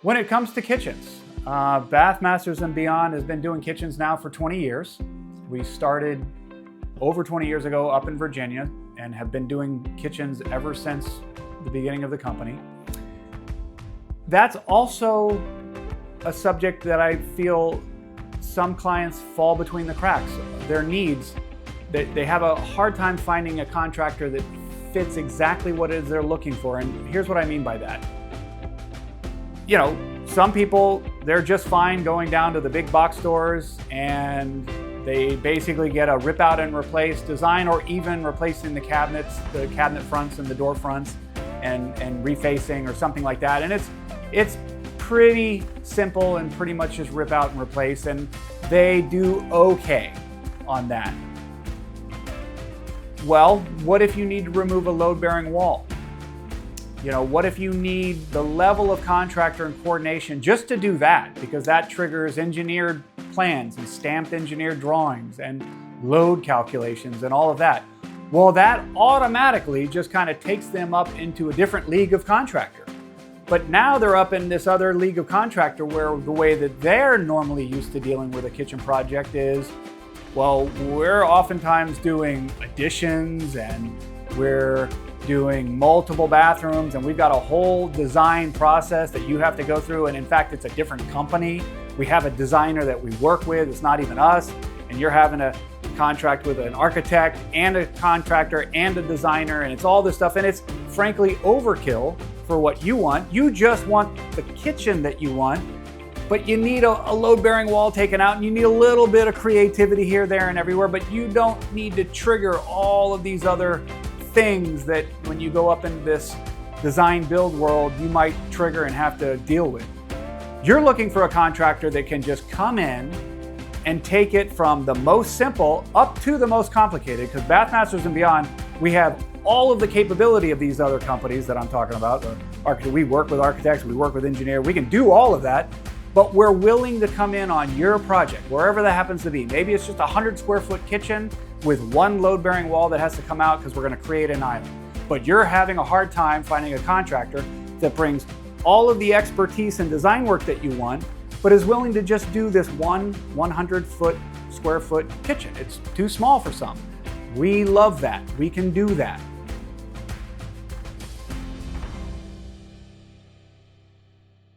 When it comes to kitchens, Bath Masters and Beyond has been doing kitchens now for 20 years. We started over 20 years ago up in Virginia and have been doing kitchens ever since the beginning of the company. That's also a subject that I feel some clients fall between the cracks. Their needs, they have a hard time finding a contractor that fits exactly what it is they're looking for. And here's what I mean by that. You know, some people, they're just fine going down to the big box stores and they basically get a rip out and replace design, or even replacing the cabinets, the cabinet fronts and the door fronts and refacing or something like that. And it's pretty simple and pretty much just rip out and replace, and they do okay on that. Well, what if you need to remove a load-bearing wall? You know, what if you need the level of contractor and coordination just to do that, because that triggers engineered plans and stamped engineered drawings and load calculations and all of that? Well, that automatically just kind of takes them up into a different league of contractor. But now they're up in this other league of contractor where the way that they're normally used to dealing with a kitchen project is, well, we're oftentimes doing additions and we're doing multiple bathrooms, and we've got a whole design process that you have to go through. And in fact, it's a different company. We have a designer that we work with. It's not even us. And you're having a contract with an architect and a contractor and a designer, and it's all this stuff. And it's frankly overkill for what you want. You just want the kitchen that you want, but you need a load-bearing wall taken out, and you need a little bit of creativity here, there, and everywhere, but you don't need to trigger all of these other things that when you go up into this design build world, you might trigger and have to deal with. You're looking for a contractor that can just come in and take it from the most simple up to the most complicated, because Bath Masters and Beyond, we have all of the capability of these other companies that I'm talking about. We work with architects, we work with engineers, we can do all of that, but we're willing to come in on your project, wherever that happens to be. Maybe it's just a 100 square foot kitchen with one load-bearing wall that has to come out because we're going to create an island. But you're having a hard time finding a contractor that brings all of the expertise and design work that you want, but is willing to just do this 100 square foot kitchen. It's too small for some. We love that. We can do that.